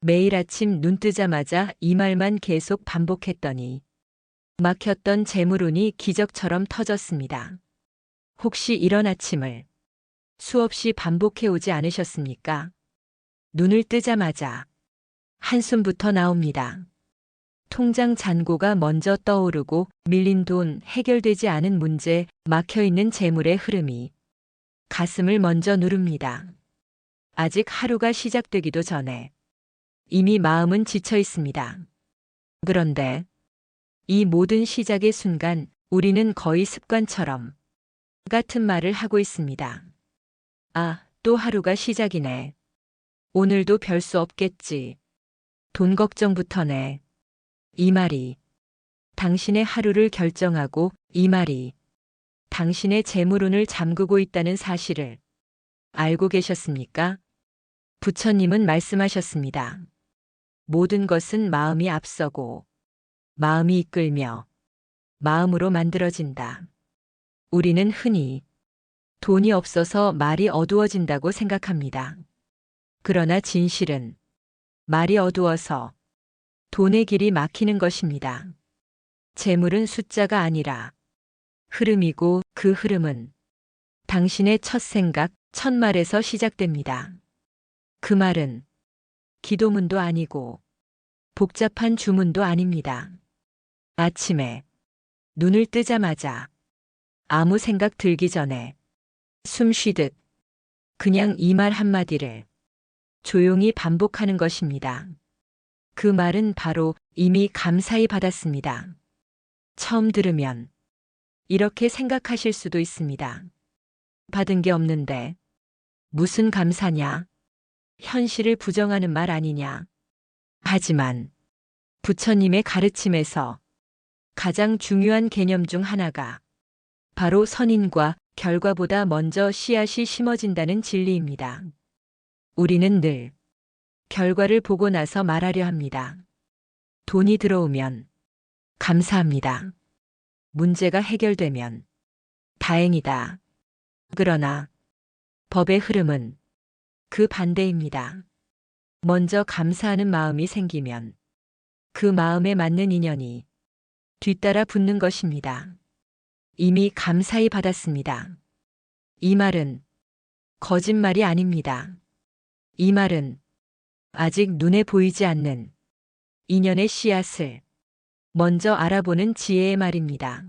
매일 아침 눈 뜨자마자 이 말만 계속 반복했더니 막혔던 재물운이 기적처럼 터졌습니다. 혹시 이런 아침을 수없이 반복해 오지 않으셨습니까? 눈을 뜨자마자 한숨부터 나옵니다. 통장 잔고가 먼저 떠오르고 밀린 돈, 해결되지 않은 문제, 막혀있는 재물의 흐름이 가슴을 먼저 누릅니다. 아직 하루가 시작되기도 전에 이미 마음은 지쳐 있습니다. 그런데 이 모든 시작의 순간 우리는 거의 습관처럼 같은 말을 하고 있습니다. 아, 또 하루가 시작이네. 오늘도 별 수 없겠지. 돈 걱정부터네. 이 말이 당신의 하루를 결정하고 이 말이 당신의 재물운을 잠그고 있다는 사실을 알고 계셨습니까? 부처님은 말씀하셨습니다. 모든 것은 마음이 앞서고 마음이 이끌며 마음으로 만들어진다. 우리는 흔히 돈이 없어서 말이 어두워진다고 생각합니다. 그러나 진실은 말이 어두워서 돈의 길이 막히는 것입니다. 재물은 숫자가 아니라 흐름이고 그 흐름은 당신의 첫 생각, 첫 말에서 시작됩니다. 그 말은 기도문도 아니고 복잡한 주문도 아닙니다. 아침에 눈을 뜨자마자 아무 생각 들기 전에 숨 쉬듯 그냥 이 말 한마디를 조용히 반복하는 것입니다. 그 말은 바로 이미 감사히 받았습니다. 처음 들으면 이렇게 생각하실 수도 있습니다. 받은 게 없는데 무슨 감사냐? 현실을 부정하는 말 아니냐? 하지만 부처님의 가르침에서 가장 중요한 개념 중 하나가 바로 선인과 결과보다 먼저 씨앗이 심어진다는 진리입니다. 우리는 늘 결과를 보고 나서 말하려 합니다. 돈이 들어오면 감사합니다. 문제가 해결되면 다행이다. 그러나 법의 흐름은 그 반대입니다. 먼저 감사하는 마음이 생기면 그 마음에 맞는 인연이 뒤따라 붙는 것입니다. 이미 감사히 받았습니다. 이 말은 거짓말이 아닙니다. 이 말은 아직 눈에 보이지 않는 인연의 씨앗을 먼저 알아보는 지혜의 말입니다.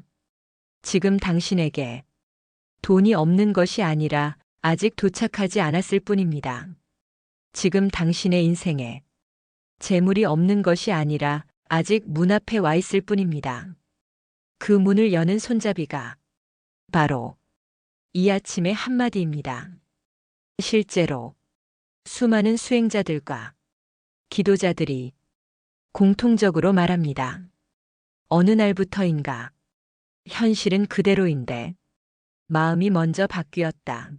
지금 당신에게 돈이 없는 것이 아니라 아직 도착하지 않았을 뿐입니다. 지금 당신의 인생에 재물이 없는 것이 아니라 아직 문 앞에 와 있을 뿐입니다. 그 문을 여는 손잡이가 바로 이 아침의 한마디입니다. 실제로 수많은 수행자들과 기도자들이 공통적으로 말합니다. 어느 날부터인가 현실은 그대로인데 마음이 먼저 바뀌었다.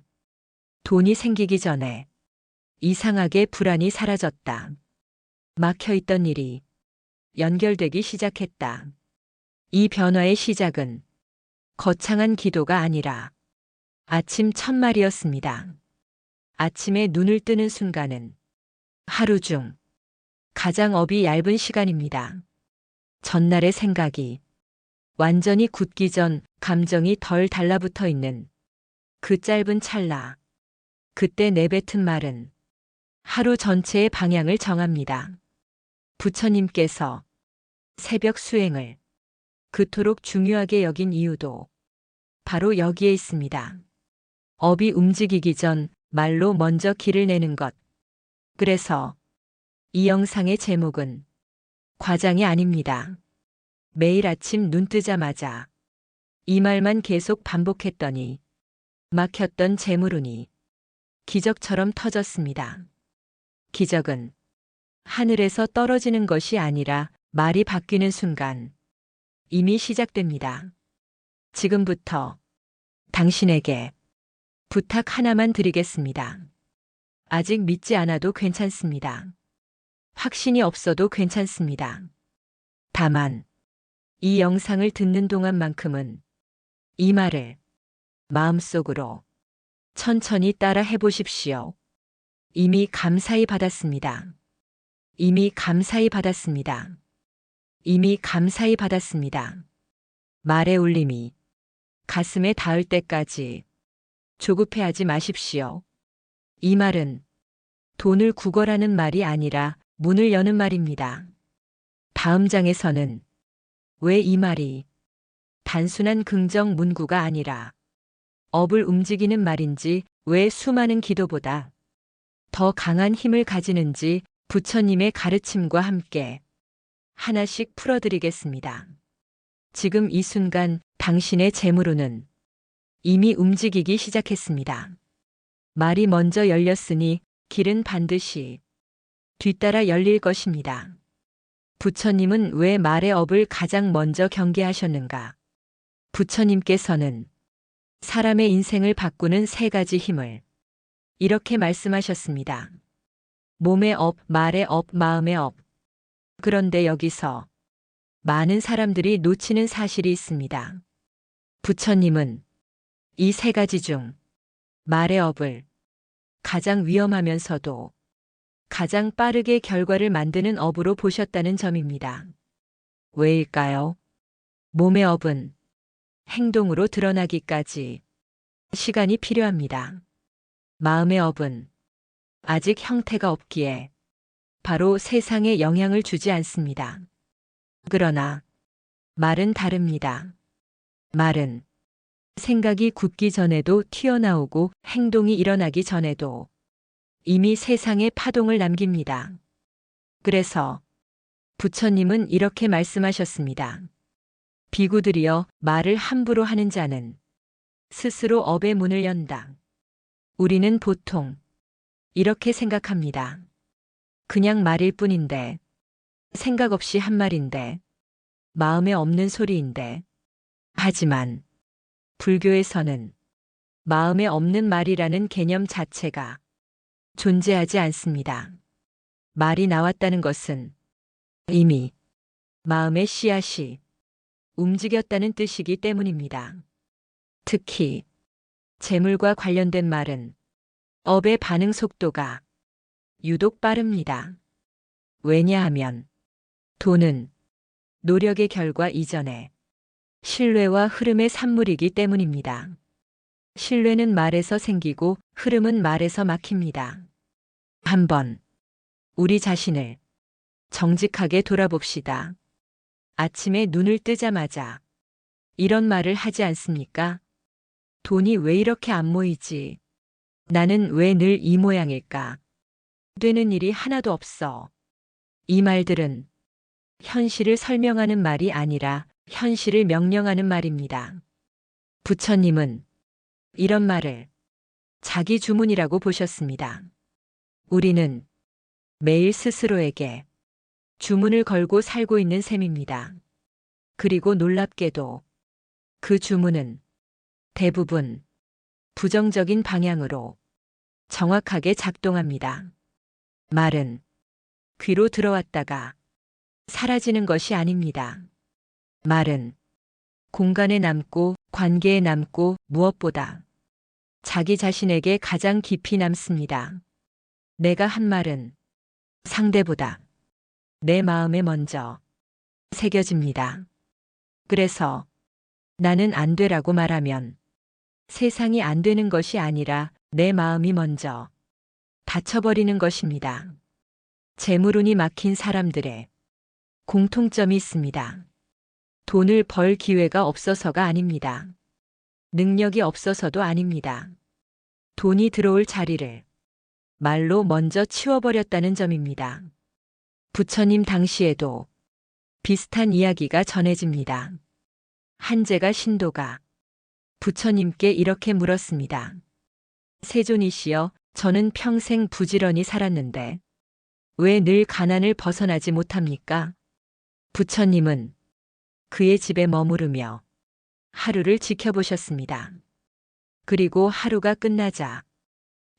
돈이 생기기 전에 이상하게 불안이 사라졌다. 막혀있던 일이 연결되기 시작했다. 이 변화의 시작은 거창한 기도가 아니라 아침 첫말이었습니다. 아침에 눈을 뜨는 순간은 하루 중 가장 업이 얇은 시간입니다. 전날의 생각이 완전히 굳기 전 감정이 덜 달라붙어 있는 그 짧은 찰나. 그때 내뱉은 말은 하루 전체의 방향을 정합니다. 부처님께서 새벽 수행을 그토록 중요하게 여긴 이유도 바로 여기에 있습니다. 업이 움직이기 전 말로 먼저 길을 내는 것. 그래서 이 영상의 제목은 과장이 아닙니다. 매일 아침 눈 뜨자마자 이 말만 계속 반복했더니 막혔던 재물운이 기적처럼 터졌습니다. 기적은 하늘에서 떨어지는 것이 아니라 말이 바뀌는 순간 이미 시작됩니다. 지금부터 당신에게 부탁 하나만 드리겠습니다. 아직 믿지 않아도 괜찮습니다. 확신이 없어도 괜찮습니다. 다만 이 영상을 듣는 동안만큼은 이 말을 마음속으로 천천히 따라 해보십시오. 이미 감사히 받았습니다. 이미 감사히 받았습니다. 이미 감사히 받았습니다. 말의 울림이 가슴에 닿을 때까지 조급해하지 마십시오. 이 말은 돈을 구걸하는 말이 아니라 문을 여는 말입니다. 다음 장에서는 왜 이 말이 단순한 긍정 문구가 아니라 업을 움직이는 말인지, 왜 수많은 기도보다 더 강한 힘을 가지는지 부처님의 가르침과 함께 하나씩 풀어드리겠습니다. 지금 이 순간 당신의 재물운은 이미 움직이기 시작했습니다. 말이 먼저 열렸으니 길은 반드시 뒤따라 열릴 것입니다. 부처님은 왜 말의 업을 가장 먼저 경계하셨는가? 부처님께서는 사람의 인생을 바꾸는 세 가지 힘을 이렇게 말씀하셨습니다. 몸의 업, 말의 업, 마음의 업. 그런데 여기서 많은 사람들이 놓치는 사실이 있습니다. 부처님은 이 세 가지 중 말의 업을 가장 위험하면서도 가장 빠르게 결과를 만드는 업으로 보셨다는 점입니다. 왜일까요? 몸의 업은 행동으로 드러나기까지 시간이 필요합니다. 마음의 업은 아직 형태가 없기에 바로 세상에 영향을 주지 않습니다. 그러나 말은 다릅니다. 말은 생각이 굳기 전에도 튀어나오고 행동이 일어나기 전에도 이미 세상에 파동을 남깁니다. 그래서 부처님은 이렇게 말씀하셨습니다. 비구들이여, 말을 함부로 하는 자는 스스로 업의 문을 연다. 우리는 보통 이렇게 생각합니다. 그냥 말일 뿐인데, 생각 없이 한 말인데, 마음에 없는 소리인데. 하지만 불교에서는 마음에 없는 말이라는 개념 자체가 존재하지 않습니다. 말이 나왔다는 것은 이미 마음의 씨앗이 움직였다는 뜻이기 때문입니다. 특히 재물과 관련된 말은 업의 반응 속도가 유독 빠릅니다. 왜냐하면 돈은 노력의 결과 이전에 신뢰와 흐름의 산물이기 때문입니다. 신뢰는 말에서 생기고 흐름은 말에서 막힙니다. 한번 우리 자신을 정직하게 돌아봅시다. 아침에 눈을 뜨자마자 이런 말을 하지 않습니까? 돈이 왜 이렇게 안 모이지? 나는 왜 늘 이 모양일까? 되는 일이 하나도 없어. 이 말들은 현실을 설명하는 말이 아니라 현실을 명령하는 말입니다. 부처님은 이런 말을 자기 주문이라고 보셨습니다. 우리는 매일 스스로에게 주문을 걸고 살고 있는 셈입니다. 그리고 놀랍게도 그 주문은 대부분 부정적인 방향으로 정확하게 작동합니다. 말은 귀로 들어왔다가 사라지는 것이 아닙니다. 말은 공간에 남고 관계에 남고 무엇보다 자기 자신에게 가장 깊이 남습니다. 내가 한 말은 상대보다 내 마음에 먼저 새겨집니다. 그래서 나는 안 되라고 말하면 세상이 안 되는 것이 아니라 내 마음이 먼저 닫혀버리는 것입니다. 재물운이 막힌 사람들의 공통점이 있습니다. 돈을 벌 기회가 없어서가 아닙니다. 능력이 없어서도 아닙니다. 돈이 들어올 자리를 말로 먼저 치워버렸다는 점입니다. 부처님 당시에도 비슷한 이야기가 전해집니다. 한제가 신도가 부처님께 이렇게 물었습니다. 세존이시여, 저는 평생 부지런히 살았는데 왜 늘 가난을 벗어나지 못합니까? 부처님은 그의 집에 머무르며 하루를 지켜보셨습니다. 그리고 하루가 끝나자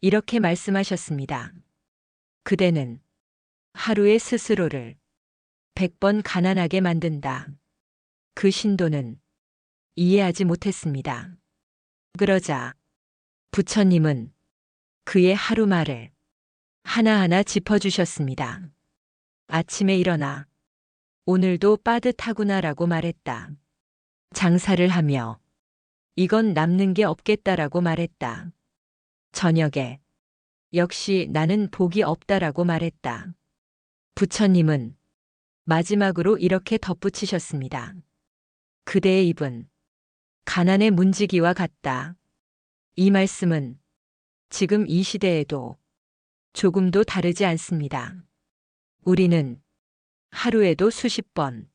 이렇게 말씀하셨습니다. 그대는 하루에 스스로를 100번 가난하게 만든다. 그 신도는 이해하지 못했습니다. 그러자 부처님은 그의 하루 말을 하나하나 짚어주셨습니다. 아침에 일어나 오늘도 빠듯하구나라고 말했다. 장사를 하며 이건 남는 게 없겠다라고 말했다. 저녁에 역시 나는 복이 없다라고 말했다. 부처님은 마지막으로 이렇게 덧붙이셨습니다. 그대의 입은 가난의 문지기와 같다. 이 말씀은 지금 이 시대에도 조금도 다르지 않습니다. 우리는 하루에도 수십 번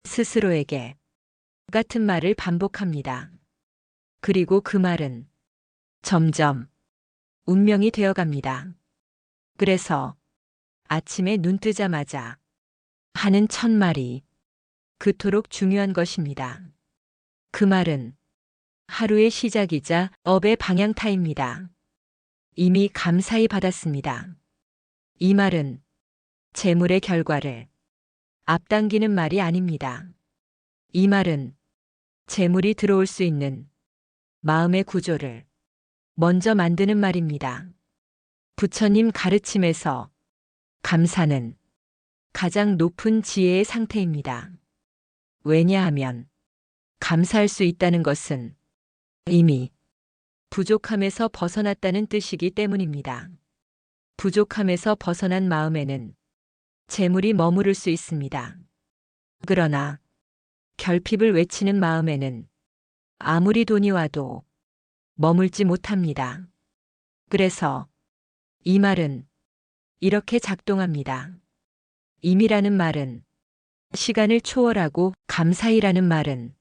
스스로에게 같은 말을 반복합니다. 그리고 그 말은 점점 운명이 되어 갑니다. 그래서 아침에 눈 뜨자마자 하는 첫 말이 그토록 중요한 것입니다. 그 말은 하루의 시작이자 업의 방향타입니다. 이미 감사히 받았습니다. 이 말은 재물의 결과를 앞당기는 말이 아닙니다. 이 말은 재물이 들어올 수 있는 마음의 구조를 먼저 만드는 말입니다. 부처님 가르침에서 감사는 가장 높은 지혜의 상태입니다. 왜냐하면 감사할 수 있다는 것은 이미 부족함에서 벗어났다는 뜻이기 때문입니다. 부족함에서 벗어난 마음에는 재물이 머무를 수 있습니다. 그러나 결핍을 외치는 마음에는 아무리 돈이 와도 머물지 못합니다. 그래서 이 말은 이렇게 작동합니다. 임이라는 말은 시간을 초월하고 감사히라는 말은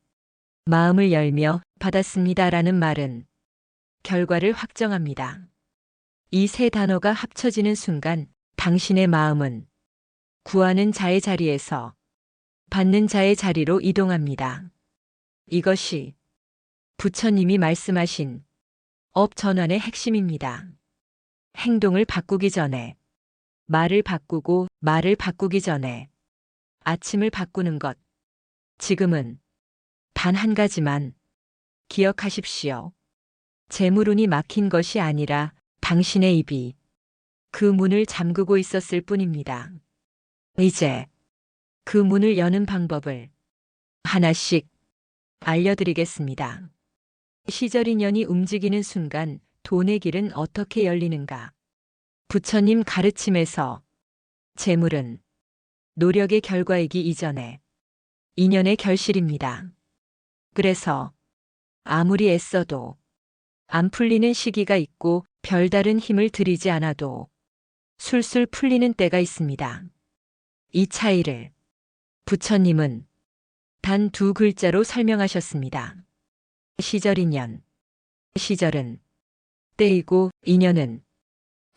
마음을 열며 받았습니다라는 말은 결과를 확정합니다. 이 세 단어가 합쳐지는 순간 당신의 마음은 구하는 자의 자리에서 받는 자의 자리로 이동합니다. 이것이 부처님이 말씀하신 업 전환의 핵심입니다. 행동을 바꾸기 전에 말을 바꾸고 말을 바꾸기 전에 아침을 바꾸는 것. 지금은 단 한 가지만 기억하십시오. 재물운이 막힌 것이 아니라 당신의 입이 그 문을 잠그고 있었을 뿐입니다. 이제 그 문을 여는 방법을 하나씩 알려드리겠습니다. 시절인연이 움직이는 순간 돈의 길은 어떻게 열리는가? 부처님 가르침에서 재물은 노력의 결과이기 이전에 인연의 결실입니다. 그래서 아무리 애써도 안 풀리는 시기가 있고 별다른 힘을 들이지 않아도 술술 풀리는 때가 있습니다. 이 차이를 부처님은 단 두 글자로 설명하셨습니다. 시절인연. 시절은 때이고 인연은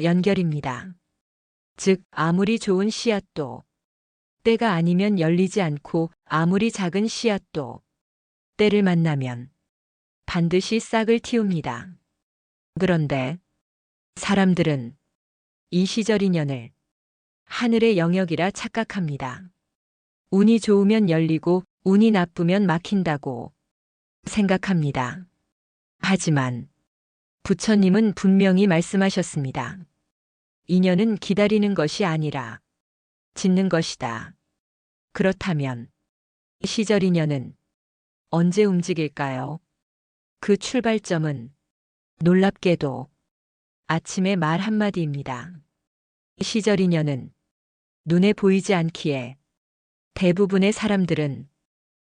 연결입니다. 즉 아무리 좋은 씨앗도 때가 아니면 열리지 않고 아무리 작은 씨앗도 때를 만나면 반드시 싹을 틔웁니다. 그런데 사람들은 이 시절 인연을 하늘의 영역이라 착각합니다. 운이 좋으면 열리고 운이 나쁘면 막힌다고 생각합니다. 하지만 부처님은 분명히 말씀하셨습니다. 인연은 기다리는 것이 아니라 짓는 것이다. 그렇다면 시절 인연은 언제 움직일까요? 그 출발점은 놀랍게도 아침의 말 한마디입니다. 시절 인연은 눈에 보이지 않기에 대부분의 사람들은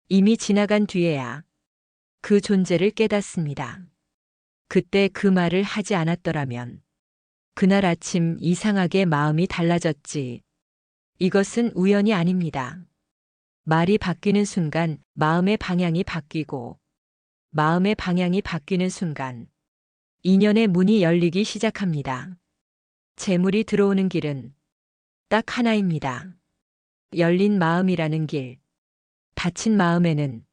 이미 지나간 뒤에야 그 존재를 깨닫습니다. 그때 그 말을 하지 않았더라면 그날 아침 이상하게 마음이 달라졌지. 이것은 우연이 아닙니다. 말이 바뀌는 순간 마음의 방향이 바뀌고 마음의 방향이 바뀌는 순간 인연의 문이 열리기 시작합니다. 재물이 들어오는 길은 딱 하나입니다. 열린 마음이라는 길. 닫힌 마음에는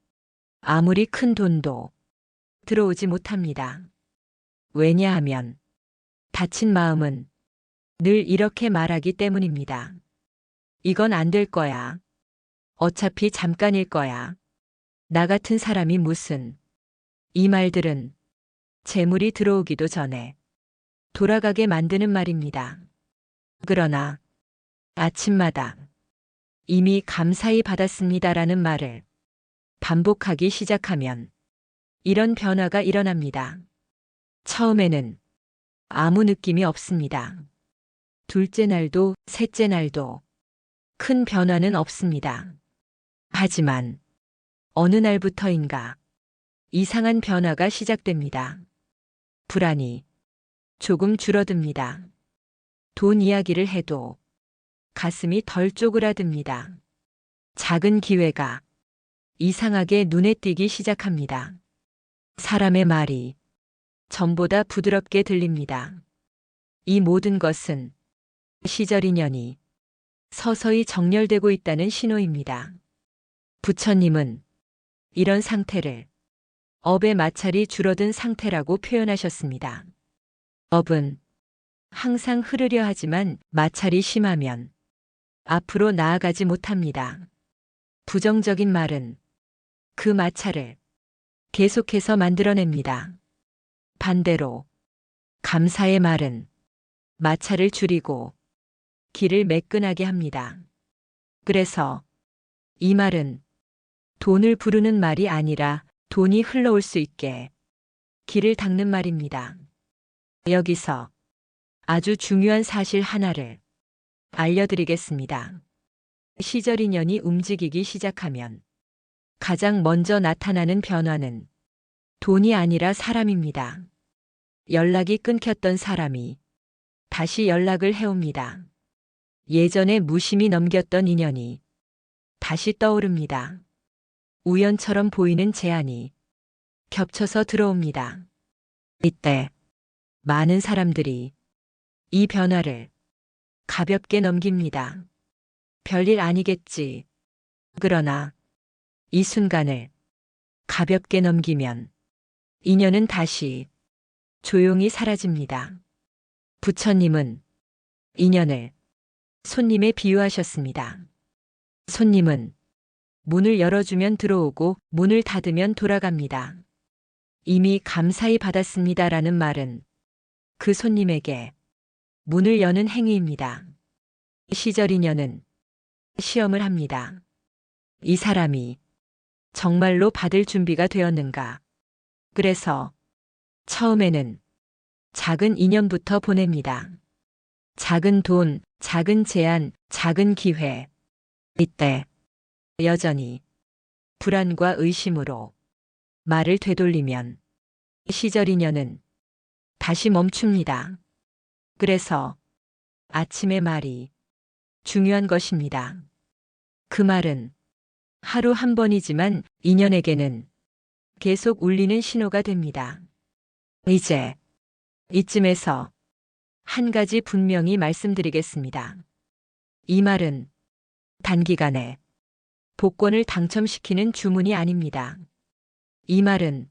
아무리 큰 돈도 들어오지 못합니다. 왜냐하면 닫힌 마음은 늘 이렇게 말하기 때문입니다. 이건 안 될 거야. 어차피 잠깐일 거야. 나 같은 사람이 무슨. 이 말들은 재물이 들어오기도 전에 돌아가게 만드는 말입니다. 그러나 아침마다 이미 감사히 받았습니다라는 말을 반복하기 시작하면 이런 변화가 일어납니다. 처음에는 아무 느낌이 없습니다. 둘째 날도 셋째 날도 큰 변화는 없습니다. 하지만 어느 날부터인가 이상한 변화가 시작됩니다. 불안이 조금 줄어듭니다. 돈 이야기를 해도 가슴이 덜 쪼그라듭니다. 작은 기회가 이상하게 눈에 띄기 시작합니다. 사람의 말이 전보다 부드럽게 들립니다. 이 모든 것은 시절 인연이 서서히 정렬되고 있다는 신호입니다. 부처님은 이런 상태를 업의 마찰이 줄어든 상태라고 표현하셨습니다. 업은 항상 흐르려 하지만 마찰이 심하면 앞으로 나아가지 못합니다. 부정적인 말은 그 마찰을 계속해서 만들어냅니다. 반대로 감사의 말은 마찰을 줄이고 길을 매끈하게 합니다. 그래서 이 말은 돈을 부르는 말이 아니라 돈이 흘러올 수 있게 길을 닦는 말입니다. 여기서 아주 중요한 사실 하나를 알려드리겠습니다. 시절 인연이 움직이기 시작하면 가장 먼저 나타나는 변화는 돈이 아니라 사람입니다. 연락이 끊겼던 사람이 다시 연락을 해옵니다. 예전에 무심히 넘겼던 인연이 다시 떠오릅니다. 우연처럼 보이는 제안이 겹쳐서 들어옵니다. 이때 많은 사람들이 이 변화를 가볍게 넘깁니다. 별일 아니겠지. 그러나 이 순간을 가볍게 넘기면 인연은 다시 조용히 사라집니다. 부처님은 인연을 손님에 비유하셨습니다. 손님은 문을 열어주면 들어오고 문을 닫으면 돌아갑니다. 이미 감사히 받았습니다라는 말은 그 손님에게 문을 여는 행위입니다. 시절 인연은 시험을 합니다. 이 사람이 정말로 받을 준비가 되었는가? 그래서 처음에는 작은 인연부터 보냅니다. 작은 돈, 작은 제안, 작은 기회. 이때 여전히 불안과 의심으로 말을 되돌리면 시절 인연은 다시 멈춥니다. 그래서 아침의 말이 중요한 것입니다. 그 말은 하루 한 번이지만 인연에게는 계속 울리는 신호가 됩니다. 이제 이쯤에서 한 가지 분명히 말씀드리겠습니다. 이 말은 단기간에 복권을 당첨시키는 주문이 아닙니다. 이 말은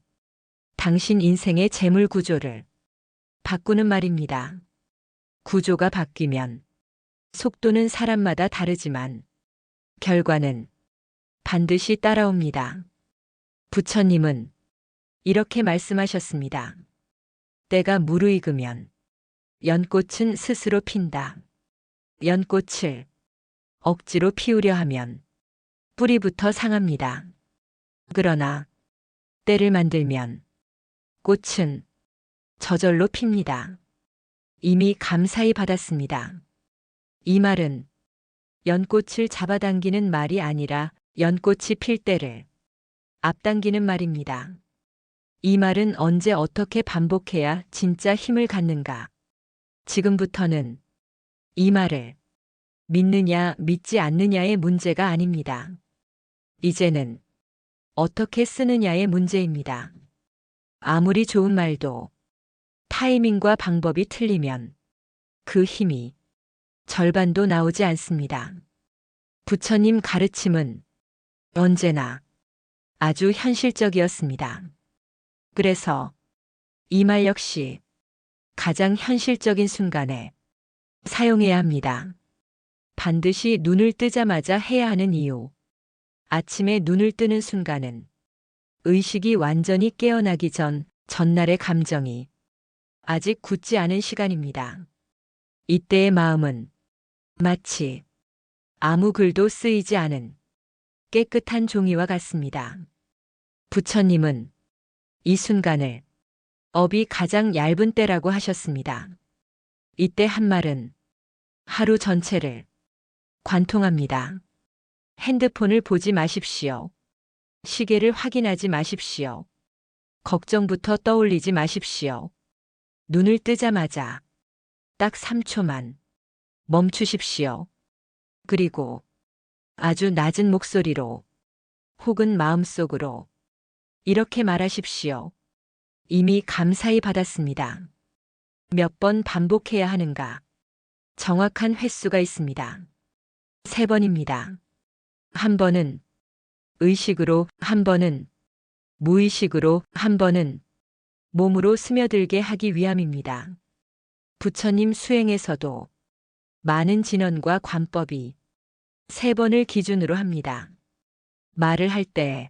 당신 인생의 재물 구조를 바꾸는 말입니다. 구조가 바뀌면 속도는 사람마다 다르지만 결과는 반드시 따라옵니다. 부처님은 이렇게 말씀하셨습니다. 때가 무르익으면 연꽃은 스스로 핀다. 연꽃을 억지로 피우려 하면 뿌리부터 상합니다. 그러나 때를 만들면 꽃은 저절로 핍니다. 이미 감사히 받았습니다. 이 말은 연꽃을 잡아당기는 말이 아니라 연꽃이 필 때를 앞당기는 말입니다. 이 말은 언제 어떻게 반복해야 진짜 힘을 갖는가? 지금부터는 이 말을 믿느냐 믿지 않느냐의 문제가 아닙니다. 이제는 어떻게 쓰느냐의 문제입니다. 아무리 좋은 말도 타이밍과 방법이 틀리면 그 힘이 절반도 나오지 않습니다. 부처님 가르침은 언제나 아주 현실적이었습니다. 그래서 이 말 역시 가장 현실적인 순간에 사용해야 합니다. 반드시 눈을 뜨자마자 해야 하는 이유. 아침에 눈을 뜨는 순간은 의식이 완전히 깨어나기 전 전날의 감정이 아직 굳지 않은 시간입니다. 이때의 마음은 마치 아무 글도 쓰이지 않은 깨끗한 종이와 같습니다. 부처님은 이 순간을 업이 가장 얇은 때라고 하셨습니다. 이때 한 말은 하루 전체를 관통합니다. 핸드폰을 보지 마십시오. 시계를 확인하지 마십시오. 걱정부터 떠올리지 마십시오. 눈을 뜨자마자 딱 3초만 멈추십시오. 그리고 아주 낮은 목소리로 혹은 마음속으로 이렇게 말하십시오. 이미 감사히 받았습니다. 몇 번 반복해야 하는가? 정확한 횟수가 있습니다. 3번입니다. 한 번은 의식으로, 한 번은 무의식으로, 한 번은 몸으로 스며들게 하기 위함입니다. 부처님 수행에서도 많은 진언과 관법이 3번을 기준으로 합니다. 말을 할 때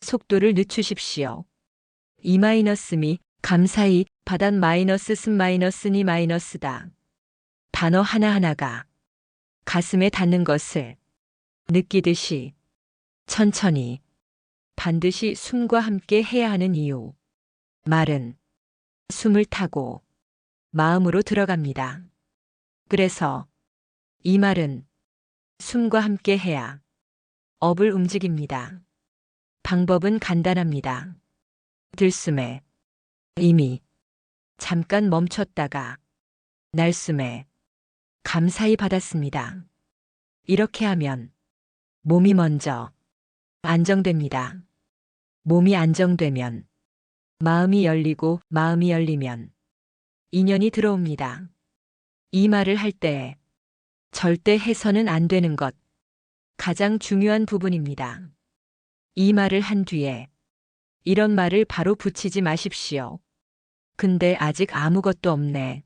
속도를 늦추십시오. 이-미 감사히 바단 -스-니 마이너스다. 단어 하나하나가 가슴에 닿는 것을 느끼듯이 천천히 반드시 숨과 함께 해야 하는 이유. 말은 숨을 타고 마음으로 들어갑니다. 그래서 이 말은 숨과 함께 해야 업을 움직입니다. 방법은 간단합니다. 들숨에 이미 잠깐 멈췄다가 날숨에 감사히 받았습니다. 이렇게 하면 몸이 먼저 안정됩니다. 몸이 안정되면 마음이 열리고 마음이 열리면 인연이 들어옵니다. 이 말을 할 때 절대 해서는 안 되는 것, 가장 중요한 부분입니다. 이 말을 한 뒤에 이런 말을 바로 붙이지 마십시오. 근데 아직 아무것도 없네.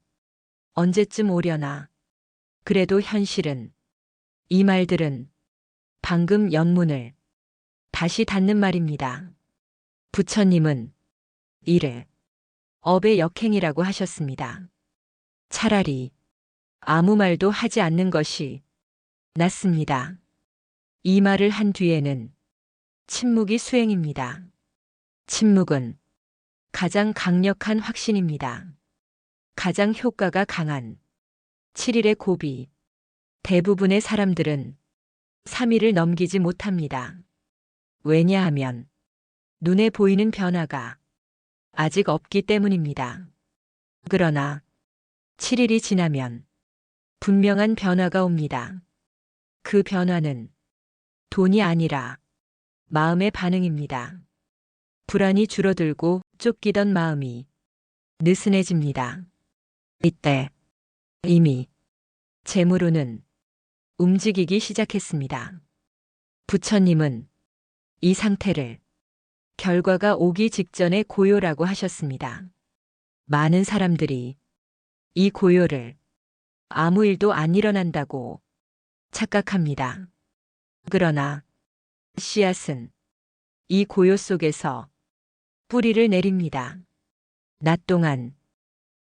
언제쯤 오려나. 그래도 현실은 이 말들은 방금 연문을 다시 닫는 말입니다. 부처님은 이를 업의 역행이라고 하셨습니다. 차라리 아무 말도 하지 않는 것이 낫습니다. 이 말을 한 뒤에는 침묵이 수행입니다. 침묵은 가장 강력한 확신입니다. 가장 효과가 강한 7일의 고비. 대부분의 사람들은 3일을 넘기지 못합니다. 왜냐하면 눈에 보이는 변화가 아직 없기 때문입니다. 그러나 7일이 지나면 분명한 변화가 옵니다. 그 변화는 돈이 아니라 마음의 반응입니다. 불안이 줄어들고 쫓기던 마음이 느슨해집니다. 이때 이미 재물운은 움직이기 시작했습니다. 부처님은 이 상태를 결과가 오기 직전의 고요라고 하셨습니다. 많은 사람들이 이 고요를 아무 일도 안 일어난다고 착각합니다. 그러나 씨앗은 이 고요 속에서 뿌리를 내립니다. 낮 동안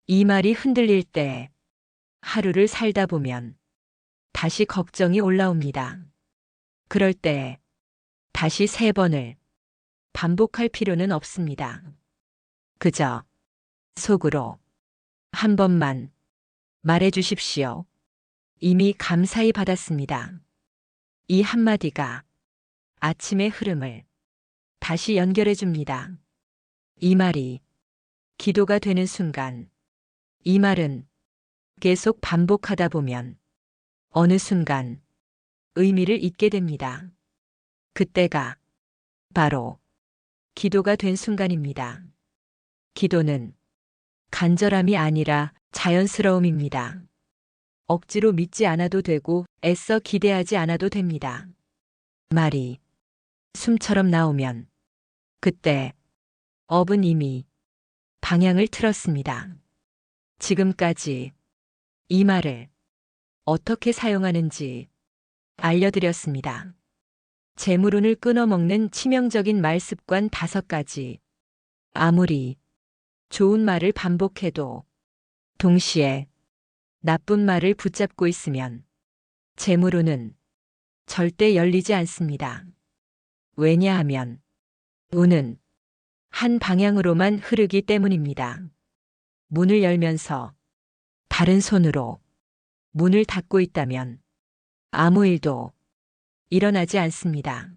이 말이 흔들릴 때 하루를 살다 보면 다시 걱정이 올라옵니다. 그럴 때 다시 3번을 반복할 필요는 없습니다. 그저 속으로 한 번만 말해 주십시오. 이미 감사히 받았습니다. 이 한마디가 아침의 흐름을 다시 연결해 줍니다. 이 말이 기도가 되는 순간, 이 말은 계속 반복하다 보면 어느 순간 의미를 잊게 됩니다. 그때가 바로 기도가 된 순간입니다. 기도는 간절함이 아니라 자연스러움입니다. 억지로 믿지 않아도 되고 애써 기대하지 않아도 됩니다. 말이 숨처럼 나오면 그때 업은 이미 방향을 틀었습니다. 지금까지 이 말을 어떻게 사용하는지 알려드렸습니다. 재물운을 끊어먹는 치명적인 말습관 5가지. 아무리 좋은 말을 반복해도 동시에 나쁜 말을 붙잡고 있으면 재물운은 절대 열리지 않습니다. 왜냐하면 운은 한 방향으로만 흐르기 때문입니다. 문을 열면서 다른 손으로 문을 닫고 있다면 아무 일도 일어나지 않습니다.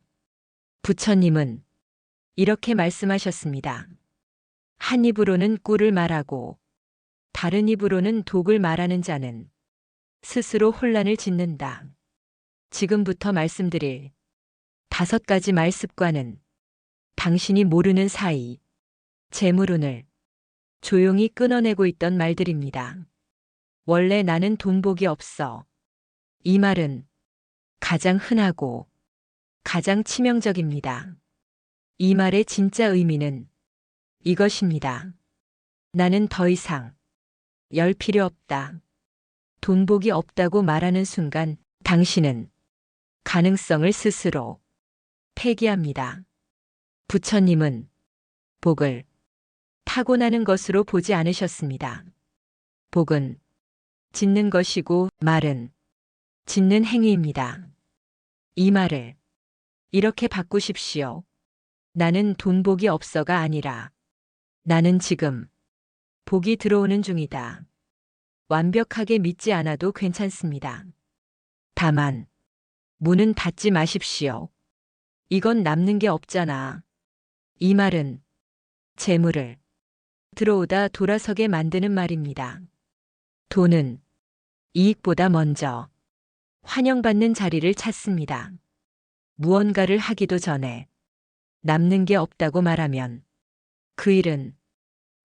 부처님은 이렇게 말씀하셨습니다. 한 입으로는 꿀을 말하고 다른 입으로는 독을 말하는 자는 스스로 혼란을 짓는다. 지금부터 말씀드릴 5가지 말습과는 당신이 모르는 사이 재물운을 조용히 끊어내고 있던 말들입니다. 원래 나는 돈복이 없어. 이 말은 가장 흔하고 가장 치명적입니다. 이 말의 진짜 의미는 이것입니다. 나는 더 이상 열 필요 없다. 돈복이 없다고 말하는 순간 당신은 가능성을 스스로 폐기합니다. 부처님은 복을 타고나는 것으로 보지 않으셨습니다. 복은 짓는 것이고 말은 짓는 행위입니다. 이 말을 이렇게 바꾸십시오. 나는 돈복이 없어가 아니라 나는 지금 복이 들어오는 중이다. 완벽하게 믿지 않아도 괜찮습니다. 다만 문은 닫지 마십시오. 이건 남는 게 없잖아. 이 말은 재물을 들어오다 돌아서게 만드는 말입니다. 돈은 이익보다 먼저 환영받는 자리를 찾습니다. 무언가를 하기도 전에 남는 게 없다고 말하면 그 일은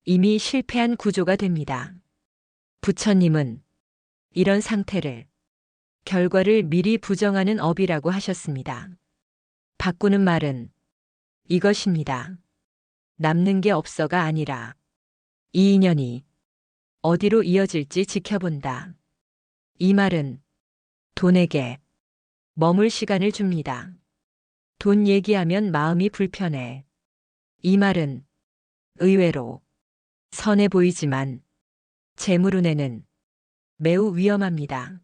이미 실패한 구조가 됩니다. 부처님은 이런 상태를 결과를 미리 부정하는 업이라고 하셨습니다. 바꾸는 말은 이것입니다. 남는 게 없어가 아니라 이 인연이 어디로 이어질지 지켜본다. 이 말은 돈에게 머물 시간을 줍니다. 돈 얘기하면 마음이 불편해. 이 말은 의외로 선해 보이지만 재물운에는 매우 위험합니다.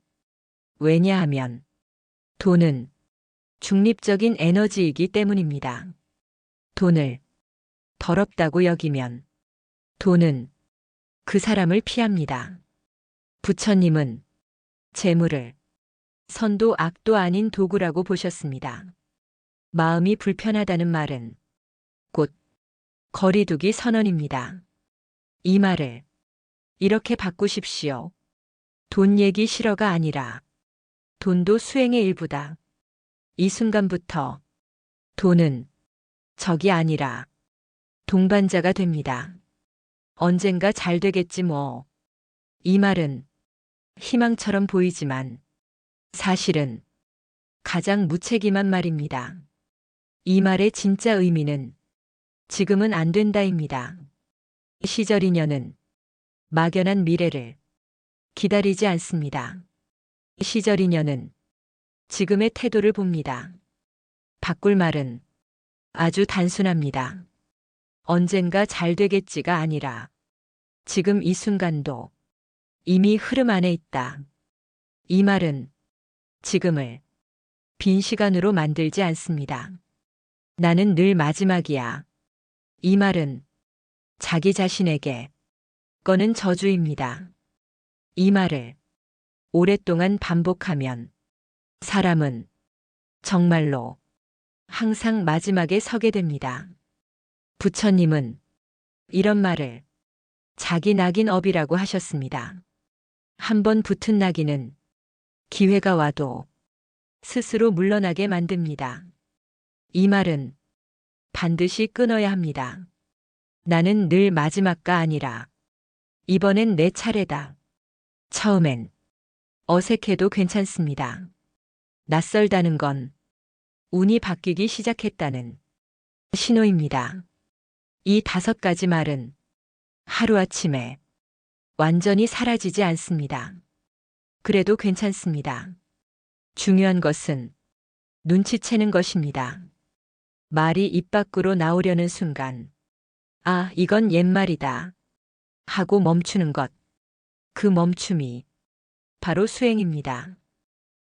왜냐하면 돈은 중립적인 에너지이기 때문입니다. 돈을 더럽다고 여기면 돈은 그 사람을 피합니다. 부처님은 재물을 선도 악도 아닌 도구라고 보셨습니다. 마음이 불편하다는 말은 곧 거리두기 선언입니다. 이 말을 이렇게 바꾸십시오. 돈 얘기 싫어가 아니라 돈도 수행의 일부다. 이 순간부터 돈은 적이 아니라 동반자가 됩니다. 언젠가 잘 되겠지 뭐. 이 말은 희망처럼 보이지만 사실은 가장 무책임한 말입니다. 이 말의 진짜 의미는 지금은 안 된다입니다. 시절 인연은 막연한 미래를 기다리지 않습니다. 시절 인연은 지금의 태도를 봅니다. 바꿀 말은 아주 단순합니다. 언젠가 잘 되겠지가 아니라 지금 이 순간도 이미 흐름 안에 있다. 이 말은 지금을 빈 시간으로 만들지 않습니다. 나는 늘 마지막이야. 이 말은 자기 자신에게 꺼는 저주입니다. 이 말을 오랫동안 반복하면 사람은 정말로 항상 마지막에 서게 됩니다. 부처님은 이런 말을 자기 낙인업이라고 하셨습니다. 한번 붙은 낙인은 기회가 와도 스스로 물러나게 만듭니다. 이 말은 반드시 끊어야 합니다. 나는 늘 마지막가 아니라 이번엔 내 차례다. 처음엔 어색해도 괜찮습니다. 낯설다는 건 운이 바뀌기 시작했다는 신호입니다. 이 5가지 말은 하루아침에 완전히 사라지지 않습니다. 그래도 괜찮습니다. 중요한 것은 눈치채는 것입니다. 말이 입 밖으로 나오려는 순간, 아, 이건 옛말이다 하고 멈추는 것. 그 멈춤이 바로 수행입니다.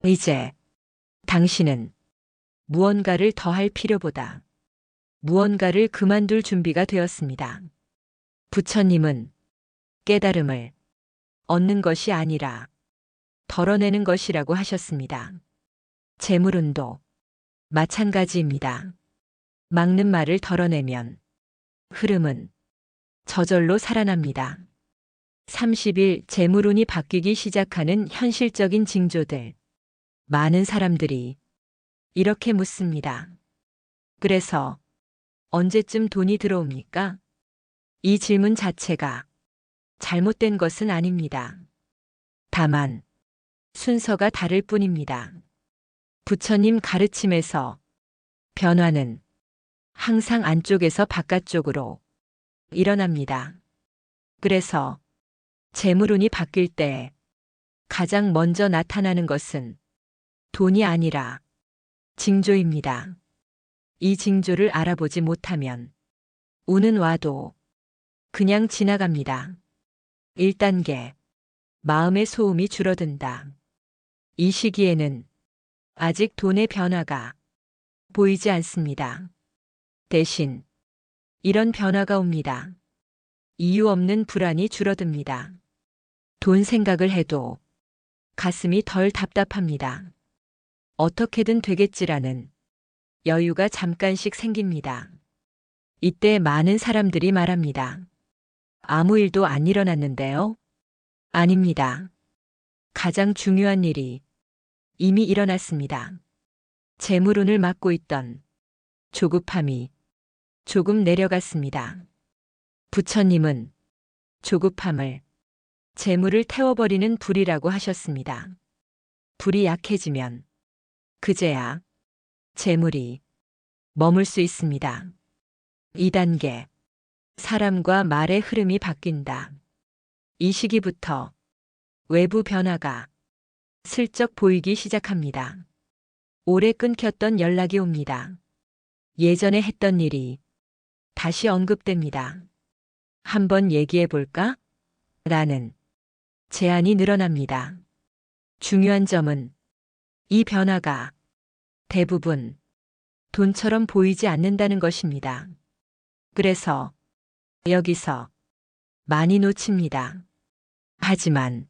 이제 당신은 무언가를 더할 필요보다 무언가를 그만둘 준비가 되었습니다. 부처님은 깨달음을 얻는 것이 아니라 덜어내는 것이라고 하셨습니다. 재물운도 마찬가지입니다. 막는 말을 덜어내면 흐름은 저절로 살아납니다. 30일 재물운이 바뀌기 시작하는 현실적인 징조들. 많은 사람들이 이렇게 묻습니다. 그래서 언제쯤 돈이 들어옵니까? 이 질문 자체가 잘못된 것은 아닙니다. 다만 순서가 다를 뿐입니다. 부처님 가르침에서 변화는 항상 안쪽에서 바깥쪽으로 일어납니다. 그래서 재물운이 바뀔 때 가장 먼저 나타나는 것은 돈이 아니라 징조입니다. 이 징조를 알아보지 못하면 운은 와도 그냥 지나갑니다. 1단계, 마음의 소음이 줄어든다. 이 시기에는 아직 돈의 변화가 보이지 않습니다. 대신 이런 변화가 옵니다. 이유 없는 불안이 줄어듭니다. 돈 생각을 해도 가슴이 덜 답답합니다. 어떻게든 되겠지라는 여유가 잠깐씩 생깁니다. 이때 많은 사람들이 말합니다. 아무 일도 안 일어났는데요? 아닙니다. 가장 중요한 일이 이미 일어났습니다. 재물운을 막고 있던 조급함이 조금 내려갔습니다. 부처님은 조급함을 재물을 태워버리는 불이라고 하셨습니다. 불이 약해지면 그제야 재물이 머물 수 있습니다. 2단계, 사람과 말의 흐름이 바뀐다. 이 시기부터 외부 변화가 슬쩍 보이기 시작합니다. 오래 끊겼던 연락이 옵니다. 예전에 했던 일이 다시 언급됩니다. 한번 얘기해 볼까? 라는 제안이 늘어납니다. 중요한 점은 이 변화가 대부분 돈처럼 보이지 않는다는 것입니다. 그래서 여기서 많이 놓칩니다. 하지만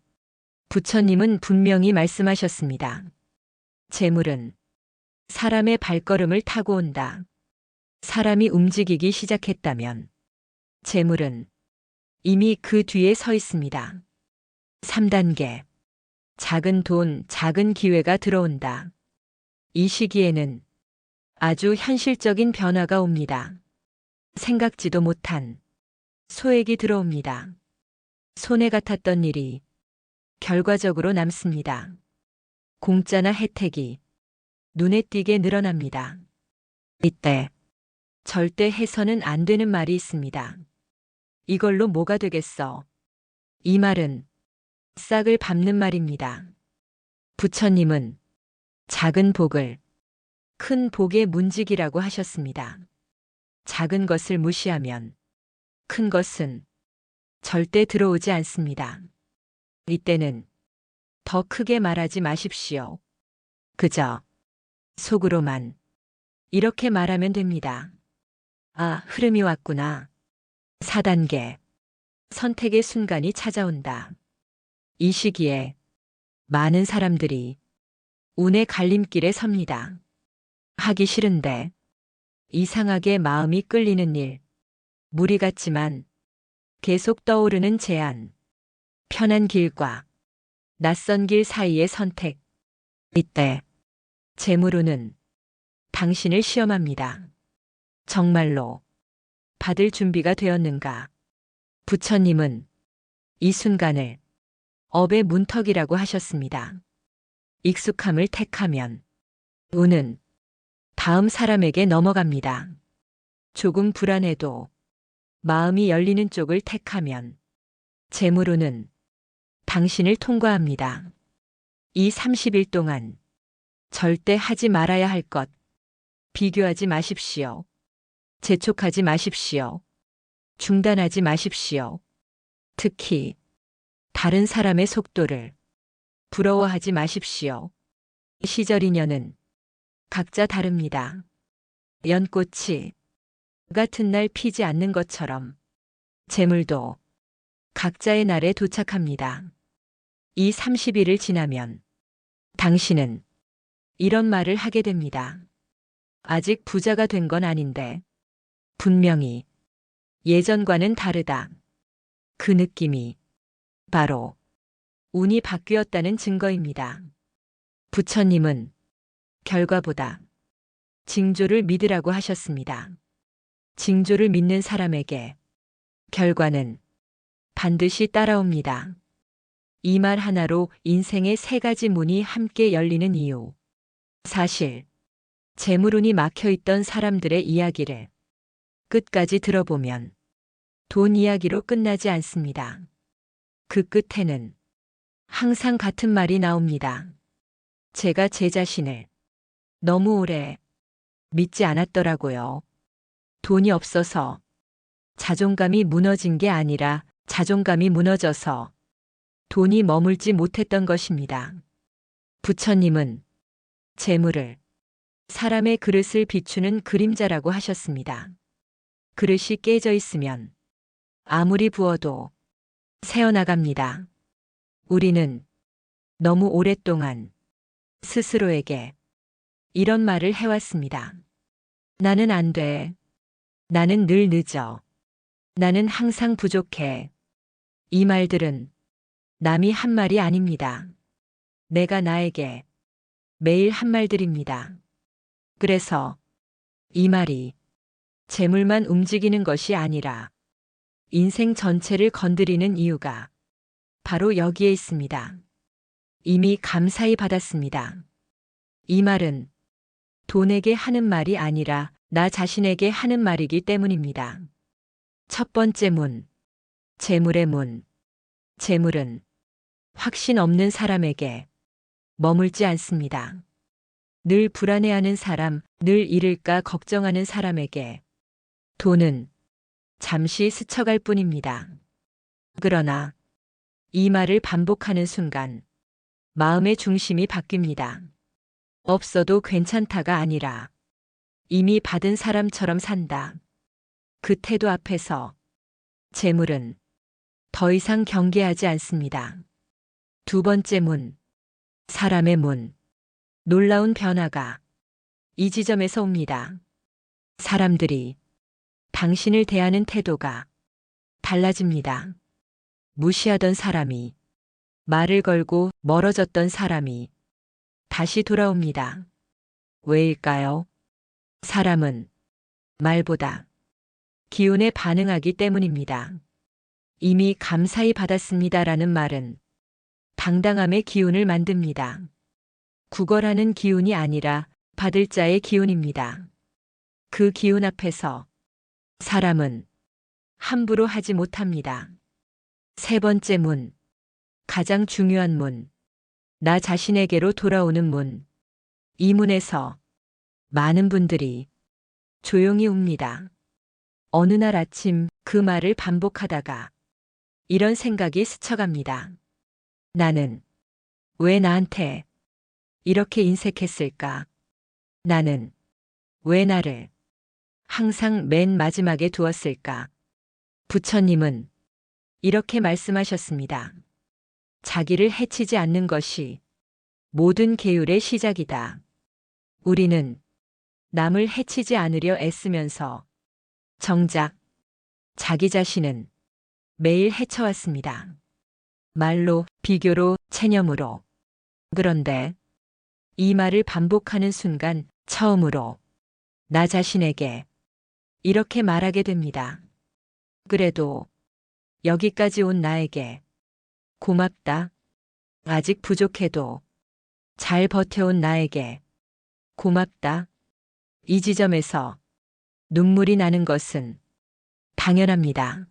부처님은 분명히 말씀하셨습니다. 재물은 사람의 발걸음을 타고 온다. 사람이 움직이기 시작했다면 재물은 이미 그 뒤에 서 있습니다. 3단계, 작은 돈, 작은 기회가 들어온다. 이 시기에는 아주 현실적인 변화가 옵니다. 생각지도 못한 소액이 들어옵니다. 손해 같았던 일이 결과적으로 남습니다. 공짜나 혜택이 눈에 띄게 늘어납니다. 이때 절대 해서는 안 되는 말이 있습니다. 이걸로 뭐가 되겠어? 이 말은 싹을 밟는 말입니다. 부처님은 작은 복을 큰 복의 문지기라고 하셨습니다. 작은 것을 무시하면 큰 것은 절대 들어오지 않습니다. 이때는 더 크게 말하지 마십시오. 그저 속으로만 이렇게 말하면 됩니다. 아, 흐름이 왔구나. 4단계, 선택의 순간이 찾아온다. 이 시기에 많은 사람들이 운의 갈림길에 섭니다. 하기 싫은데 이상하게 마음이 끌리는 일, 무리 같지만 계속 떠오르는 제안, 편한 길과 낯선 길 사이의 선택. 이때 재물운은 당신을 시험합니다. 정말로 받을 준비가 되었는가? 부처님은 이 순간을 업의 문턱이라고 하셨습니다. 익숙함을 택하면 운은 다음 사람에게 넘어갑니다. 조금 불안해도 마음이 열리는 쪽을 택하면 재물운은 당신을 통과합니다. 이 30일 동안 절대 하지 말아야 할 것, 비교하지 마십시오. 재촉하지 마십시오. 중단하지 마십시오. 특히 다른 사람의 속도를 부러워하지 마십시오. 시절 인연은 각자 다릅니다. 연꽃이 같은 날 피지 않는 것처럼 재물도 각자의 날에 도착합니다. 이 30일을 지나면 당신은 이런 말을 하게 됩니다. 아직 부자가 된 건 아닌데 분명히 예전과는 다르다. 그 느낌이 바로 운이 바뀌었다는 증거입니다. 부처님은 결과보다 징조를 믿으라고 하셨습니다. 징조를 믿는 사람에게 결과는 반드시 따라옵니다. 이 말 하나로 인생의 세 가지 문이 함께 열리는 이유. 사실 재물운이 막혀있던 사람들의 이야기를 끝까지 들어보면 돈 이야기로 끝나지 않습니다. 그 끝에는 항상 같은 말이 나옵니다. 제가 제 자신을 너무 오래 믿지 않았더라고요. 돈이 없어서 자존감이 무너진 게 아니라 자존감이 무너져서 돈이 머물지 못했던 것입니다. 부처님은 재물을 사람의 그릇을 비추는 그림자라고 하셨습니다. 그릇이 깨져 있으면 아무리 부어도 새어나갑니다. 우리는 너무 오랫동안 스스로에게 이런 말을 해왔습니다. 나는 안 돼. 나는 늘 늦어. 나는 항상 부족해. 이 말들은 남이 한 말이 아닙니다. 내가 나에게 매일 한 말들입니다. 그래서 이 말이 재물만 움직이는 것이 아니라 인생 전체를 건드리는 이유가 바로 여기에 있습니다. 이미 감사히 받았습니다. 이 말은 돈에게 하는 말이 아니라 나 자신에게 하는 말이기 때문입니다. 첫 번째 문, 재물의 문. 재물은 확신 없는 사람에게 머물지 않습니다. 늘 불안해하는 사람, 늘 잃을까 걱정하는 사람에게 돈은 잠시 스쳐갈 뿐입니다. 그러나 이 말을 반복하는 순간 마음의 중심이 바뀝니다. 없어도 괜찮다가 아니라 이미 받은 사람처럼 산다. 그 태도 앞에서 재물은 더 이상 경계하지 않습니다. 두 번째 문, 사람의 문. 놀라운 변화가 이 지점에서 옵니다. 사람들이 당신을 대하는 태도가 달라집니다. 무시하던 사람이, 말을 걸고 멀어졌던 사람이 다시 돌아옵니다. 왜일까요? 사람은 말보다 기운에 반응하기 때문입니다. 이미 감사히 받았습니다라는 말은 당당함의 기운을 만듭니다. 구걸하는 기운이 아니라 받을 자의 기운입니다. 그 기운 앞에서 사람은 함부로 하지 못합니다. 세 번째 문, 가장 중요한 문, 나 자신에게로 돌아오는 문. 이 문에서 많은 분들이 조용히 웁니다. 어느 날 아침 그 말을 반복하다가 이런 생각이 스쳐갑니다. 나는 왜 나한테 이렇게 인색했을까? 나는 왜 나를 항상 맨 마지막에 두었을까? 부처님은 이렇게 말씀하셨습니다. 자기를 해치지 않는 것이 모든 계율의 시작이다. 우리는 남을 해치지 않으려 애쓰면서 정작 자기 자신은 매일 해쳐왔습니다. 말로, 비교로, 체념으로. 그런데 이 말을 반복하는 순간 처음으로 나 자신에게 이렇게 말하게 됩니다. 그래도 여기까지 온 나에게 고맙다. 아직 부족해도 잘 버텨온 나에게 고맙다. 이 지점에서 눈물이 나는 것은 당연합니다.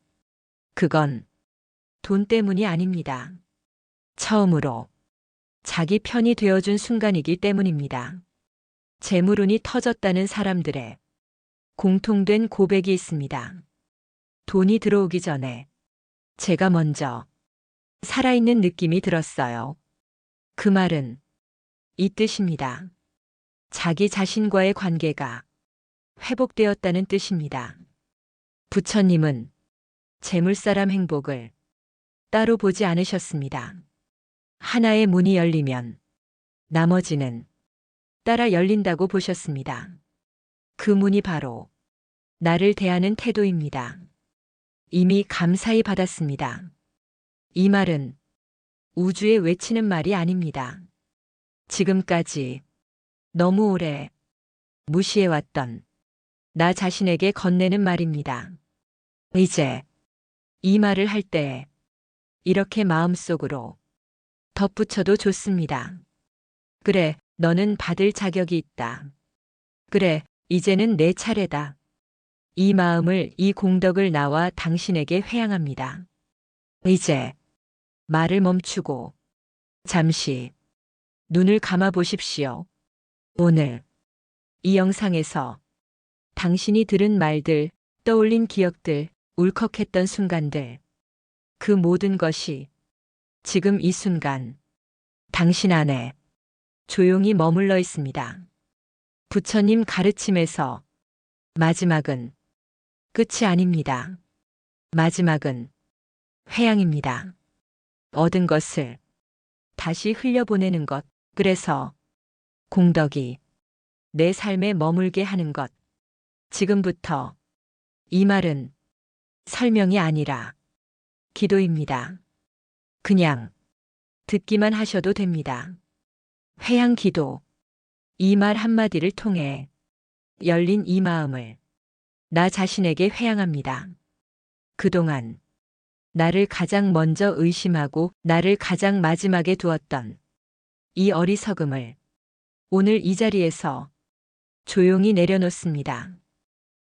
그건 돈 때문이 아닙니다. 처음으로 자기 편이 되어준 순간이기 때문입니다. 재물운이 터졌다는 사람들의 공통된 고백이 있습니다. 돈이 들어오기 전에 제가 먼저 살아있는 느낌이 들었어요. 그 말은 이 뜻입니다. 자기 자신과의 관계가 회복되었다는 뜻입니다. 부처님은 재물사람 행복을 따로 보지 않으셨습니다. 하나의 문이 열리면 나머지는 따라 열린다고 보셨습니다. 그 문이 바로 나를 대하는 태도입니다. 이미 감사히 받았습니다. 이 말은 우주에 외치는 말이 아닙니다. 지금까지 너무 오래 무시해왔던 나 자신에게 건네는 말입니다. 이제 이 말을 할 때 이렇게 마음속으로 덧붙여도 좋습니다. 그래, 너는 받을 자격이 있다. 그래, 이제는 내 차례다. 이 마음을, 이 공덕을 나와 당신에게 회양합니다. 이제 말을 멈추고 잠시 눈을 감아 보십시오. 오늘 이 영상에서 당신이 들은 말들, 떠올린 기억들, 울컥했던 순간들, 그 모든 것이 지금 이 순간 당신 안에 조용히 머물러 있습니다. 부처님 가르침에서 마지막은 끝이 아닙니다. 마지막은 회양입니다. 얻은 것을 다시 흘려보내는 것, 그래서 공덕이 내 삶에 머물게 하는 것. 지금부터 이 말은 설명이 아니라 기도입니다. 그냥 듣기만 하셔도 됩니다. 회양 기도. 이 말 한마디를 통해 열린 이 마음을 나 자신에게 회양합니다. 그동안 나를 가장 먼저 의심하고 나를 가장 마지막에 두었던 이 어리석음을 오늘 이 자리에서 조용히 내려놓습니다.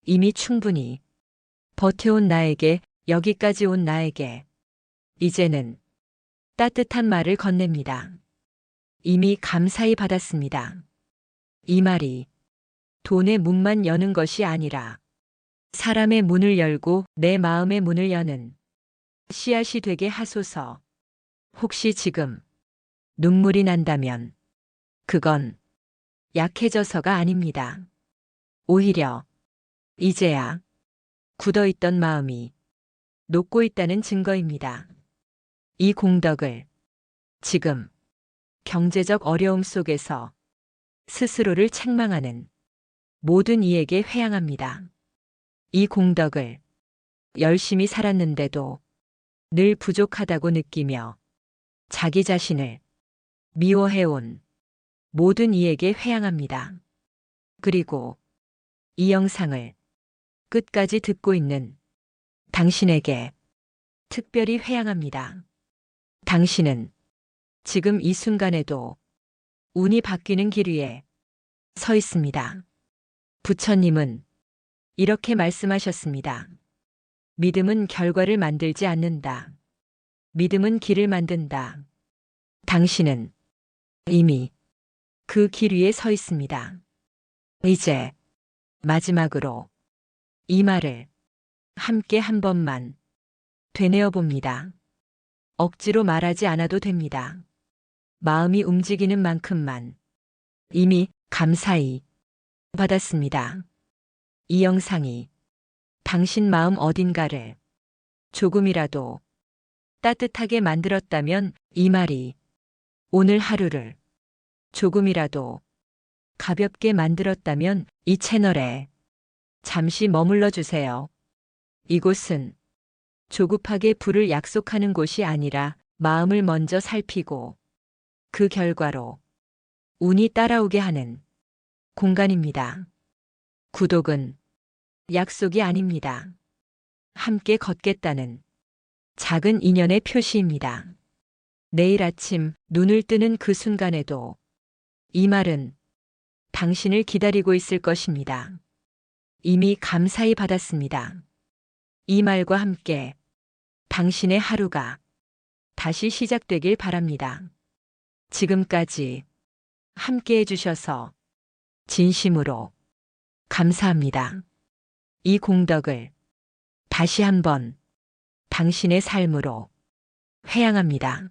이미 충분히 버텨온 나에게, 여기까지 온 나에게 이제는 따뜻한 말을 건넵니다. 이미 감사히 받았습니다. 이 말이 돈의 문만 여는 것이 아니라 사람의 문을 열고 내 마음의 문을 여는 씨앗이 되게 하소서. 혹시 지금 눈물이 난다면 그건 약해져서가 아닙니다. 오히려 이제야 굳어있던 마음이 녹고 있다는 증거입니다. 이 공덕을 지금 경제적 어려움 속에서 스스로를 책망하는 모든 이에게 회양합니다. 이 공덕을 열심히 살았는데도 늘 부족하다고 느끼며 자기 자신을 미워해온 모든 이에게 회양합니다. 그리고 이 영상을 끝까지 듣고 있는 당신에게 특별히 회양합니다. 당신은 지금 이 순간에도 운이 바뀌는 길 위에 서 있습니다. 부처님은 이렇게 말씀하셨습니다. 믿음은 결과를 만들지 않는다. 믿음은 길을 만든다. 당신은 이미 그 길 위에 서 있습니다. 이제 마지막으로 이 말을 함께 한 번만 되뇌어 봅니다. 억지로 말하지 않아도 됩니다. 마음이 움직이는 만큼만 이미 감사히 받았습니다. 이 영상이 당신 마음 어딘가를 조금이라도 따뜻하게 만들었다면, 이 말이 오늘 하루를 조금이라도 가볍게 만들었다면 이 채널에 잠시 머물러 주세요. 이곳은 조급하게 부를 약속하는 곳이 아니라 마음을 먼저 살피고 그 결과로 운이 따라오게 하는 공간입니다. 구독은 약속이 아닙니다. 함께 걷겠다는 작은 인연의 표시입니다. 내일 아침 눈을 뜨는 그 순간에도 이 말은 당신을 기다리고 있을 것입니다. 이미 감사히 받았습니다. 이 말과 함께 당신의 하루가 다시 시작되길 바랍니다. 지금까지 함께 해주셔서 진심으로 감사합니다. 이 공덕을 다시 한번 당신의 삶으로 회양합니다.